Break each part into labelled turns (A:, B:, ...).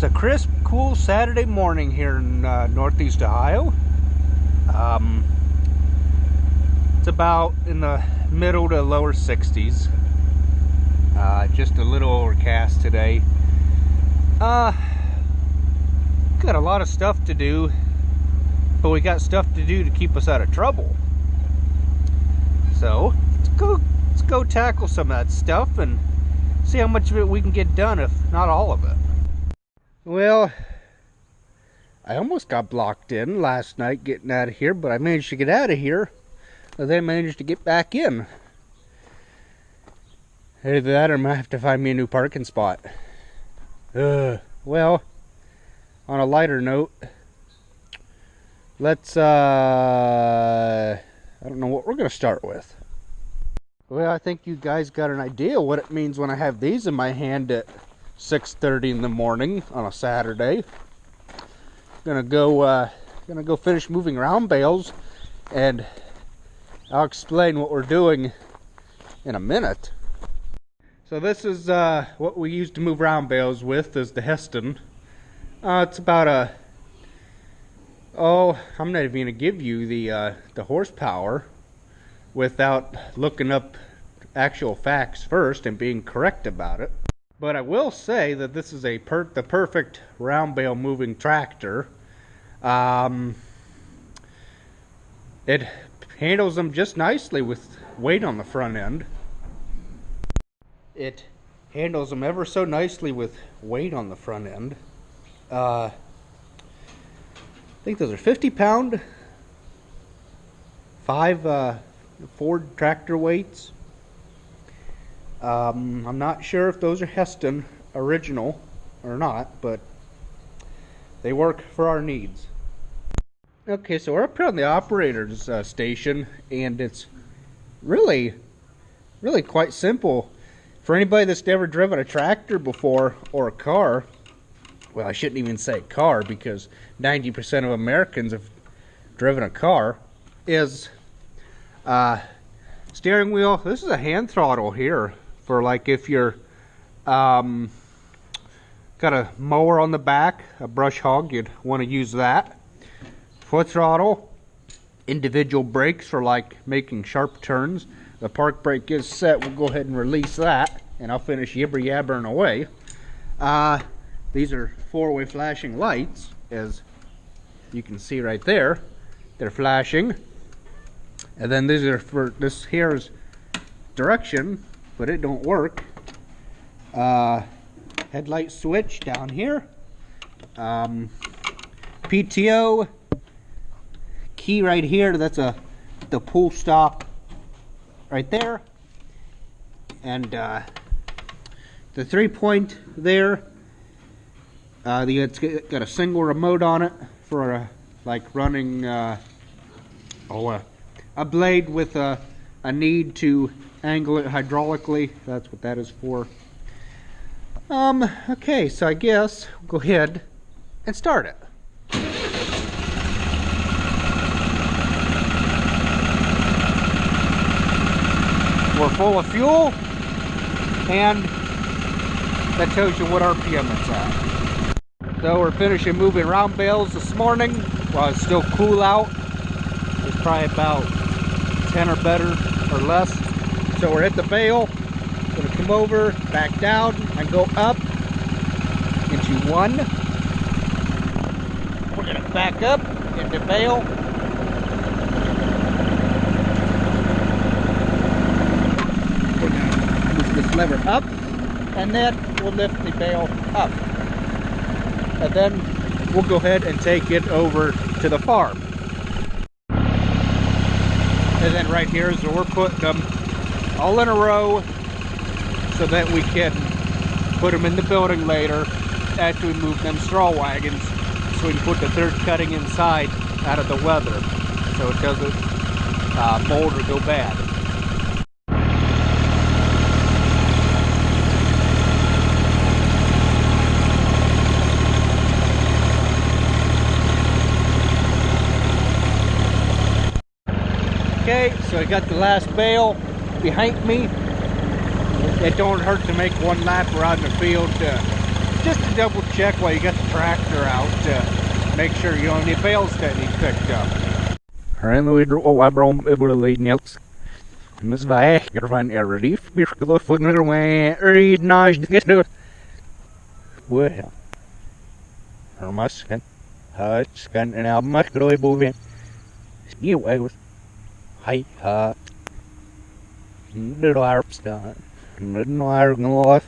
A: It's a crisp, cool Saturday morning here in Northeast Ohio. It's about in the middle to lower 60s. Just a little overcast today. Got a lot of stuff to do, but we got stuff to do to keep us out of trouble. So let's go tackle some of that stuff and see how much of it we can get done, if not all of it. Well, I almost got blocked in last night getting out of here, but I managed to get out of here, and then managed to get back in. Either that or I might have to find me a new parking spot. Well, on a lighter note, let's, I don't know what we're going to start with. Well, I think you guys got an idea what it means when I have these in my hand at 6:30 in the morning on a Saturday. Gonna go finish moving round bales, and I'll explain what we're doing in a minute. So this is what we use to move round bales with, is the Heston. It's about I'm not even gonna give you the horsepower without looking up actual facts first and being correct about it. But I will say that this is the perfect round bale moving tractor. It handles them just nicely with weight on the front end. It handles them ever so nicely with weight on the front end. I think those are 50-pound, 5 Ford tractor weights. I'm not sure if those are Heston original or not, but they work for our needs. Okay, so we're up here on the operator's station, and it's really quite simple. For anybody that's never driven a tractor before, or a car, well, I shouldn't even say car, because 90% of Americans have driven a car, is steering wheel. This is a hand throttle here for, like, if you're got a mower on the back, a brush hog, you'd want to use that. Foot throttle, individual brakes for, like, making sharp turns. The park brake is set. We'll go ahead and release that, and I'll finish yibber yabbering away. These are 4-way flashing lights, as you can see right there. They're flashing. And then these are for, this here's direction, but it don't work. Headlight switch down here. PTO key right here. That's the pull stop right there. And the 3-point there. It's got a single remote on it for like running a blade with a need to angle it hydraulically. That's what that is for. Okay, so I guess we'll go ahead and start it. We're full of fuel, and that tells you what RPM it's at. So we're finishing moving round bales this morning while it's still cool out. It's probably about 10 or better or less. So we're at the bale, gonna come over, back down, and go up into 1. We're gonna back up into bale. We're gonna move this lever up, and then we'll lift the bale up. And then we'll go ahead and take it over to the farm. And then right here is where we're putting them all in a row so that we can put them in the building later after we move them straw wagons, so we can put the third cutting inside out of the weather so it doesn't mold or go bad. Okay, so I got the last bale behind me. It don't hurt to make one lap around the field to just to double check while you got the tractor out to make sure you don't have any bales that need picked up.
B: En nu är brom överlednings. Men så väger van Eridif. Vi ska få ner med Eridnage. Well. Masken. Hatskan en av makrojboven. Spjøy. Hei ha. Det då Arpstan. Det då är något.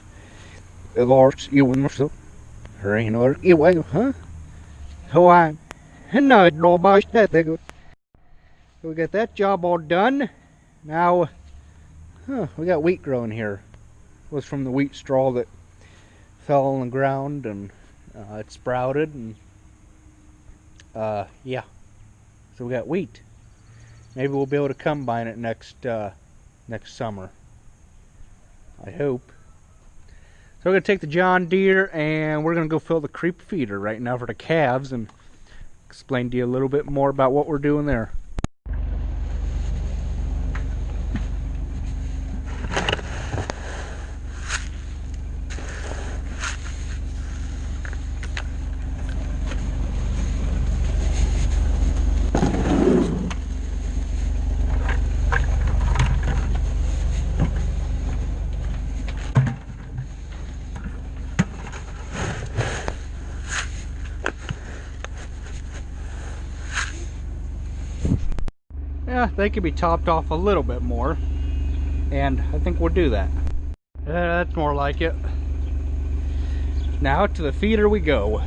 B: Det Lars Ewan så. Reynor Ewan, huh? How I? No, no boss that good. So we got that job all done. Now, we got wheat growing here. It was from the wheat straw that fell on the ground, and it sprouted, and yeah. So we got wheat. Maybe we'll be able to combine it next summer. I hope. So we're gonna take the John Deere and we're gonna go fill the creep feeder right now for the calves and explain to you a little bit more about what we're doing there. Yeah, they could be topped off a little bit more, and I think we'll do that. That's more like it. Now to the feeder we go.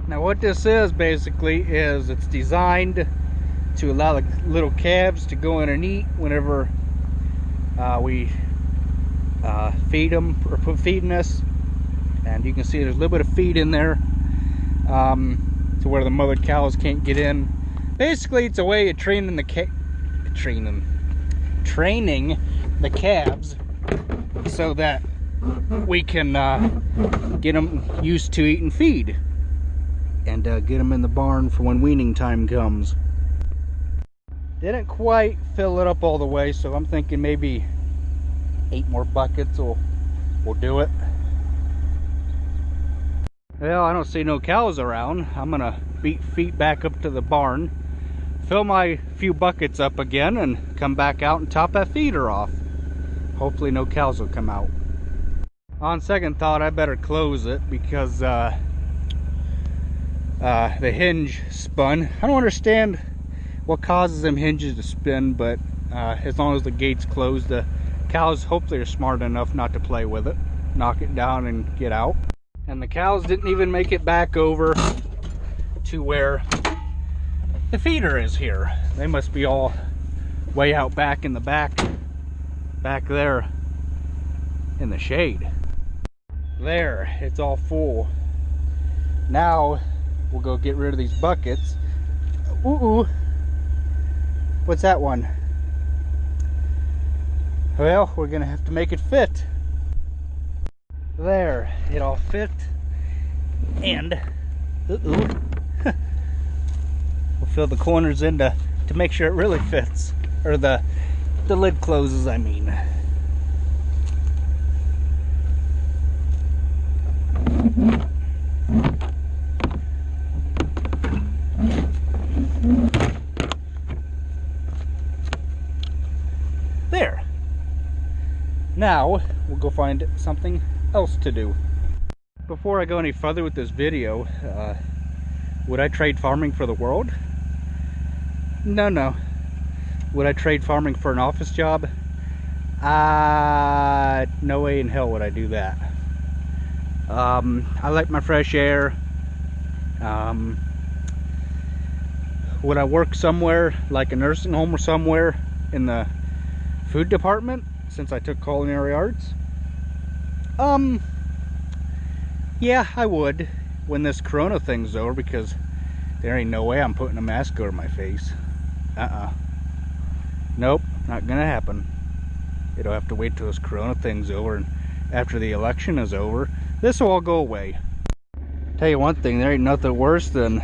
B: Now what this is basically is it's designed to allow the little calves to go in and eat whenever we feed them or put feed in this. And you can see there's a little bit of feed in there to where the mother cows can't get in. Basically, it's a way of training the calves so that we can get them used to eating feed and get them in the barn for when weaning time comes. Didn't quite fill it up all the way, so I'm thinking maybe 8 more buckets will do it. Well, I don't see no cows around. I'm gonna beat feet back up to the barn, fill my few buckets up again, and come back out and top that feeder off. Hopefully no cows will come out. On second thought, I better close it because the hinge spun. I don't understand what causes them hinges to spin, but as long as the gate's closed, the cows hopefully are smart enough not to play with it, knock it down and get out. And the cows didn't even make it back over to where the feeder is here. They must be all way out back in the back there in the shade. There, it's all full. Now we'll go get rid of these buckets. Ooh, what's that one? Well, we're gonna have to make it fit. There, it all fit, and we'll fill the corners in to make sure it really fits, or the lid closes, I mean. There. Now we'll go find something else to do. Before I go any further with this video, would I trade farming for the world? No. Would I trade farming for an office job? No way in hell would I do that. I like my fresh air. Would I work somewhere like a nursing home or somewhere in the food department since I took culinary arts? Yeah, I would when this corona thing's over, because there ain't no way I'm putting a mask over my face. Nope, not gonna happen. It'll have to wait till this corona thing's over, and after the election is over, this will all go away. Tell you one thing, there ain't nothing worse than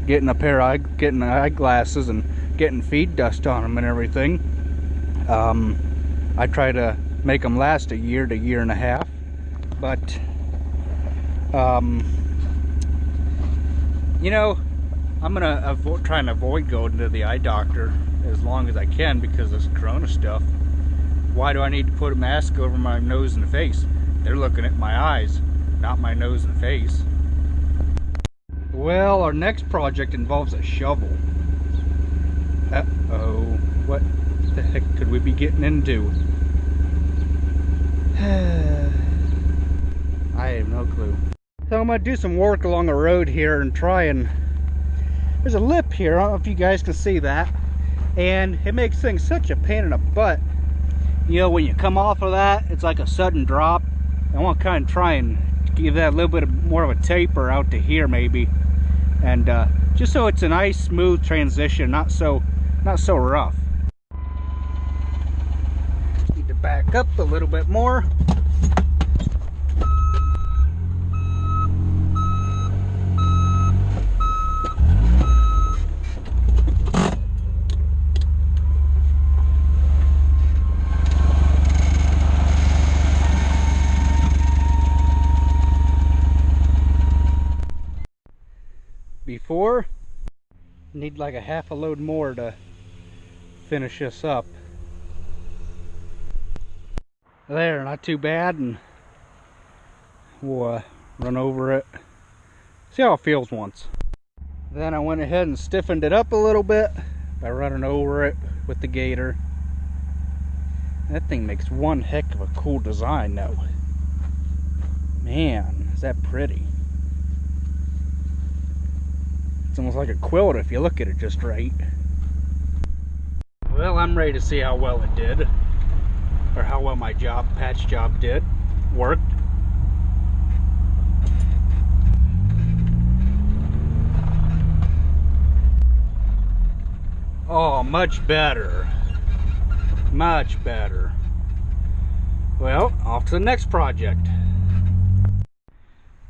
B: getting eyeglasses and getting feed dust on them and everything. I try to make them last a year to year and a half, but You know, I'm gonna try and avoid going to the eye doctor as long as I can because of this corona stuff. Why do I need to put a mask over my nose and face? They're looking at my eyes, not my nose and face. Well, our next project involves a shovel. Uh-oh, what the heck could we be getting into? I have no clue. So I'm gonna do some work along the road here and try and... There's a lip here, I don't know if you guys can see that. And it makes things such a pain in the butt. You know, when you come off of that, it's like a sudden drop. I want to kind of try and give that a little bit more of a taper out to here maybe. And just so it's a nice smooth transition, not so rough. Need to back up a little bit more. Before, need like a half a load more to finish this up. There, not too bad, and we'll run over it, see how it feels once. Then I went ahead and stiffened it up a little bit by running over it with the gator. That thing makes one heck of a cool design though. Man, is that pretty. It's almost like a quilt if you look at it just right. Well, I'm ready to see how well it did. Or how well my patch job worked. Oh, much better. Much better. Well, off to the next project.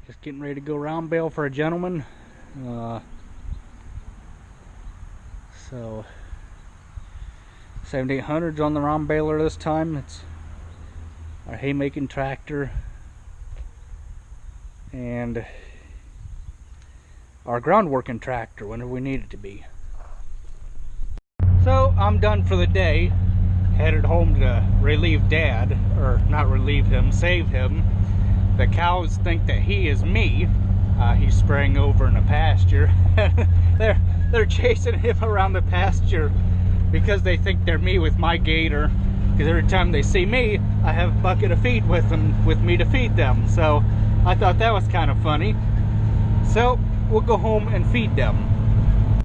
B: Just getting ready to go round bale for a gentleman. So 7800's on the round baler this time. It's our haymaking tractor and our ground working tractor whenever we need it to be. So I'm done for the day. Headed home to relieve Dad, or not relieve him, save him. The cows think that he is me. He's spraying over in the pasture. They're chasing him around the pasture because they think they're me with my gator. Because every time they see me, I have a bucket of feed with me to feed them. So I thought that was kind of funny. So we'll go home and feed them.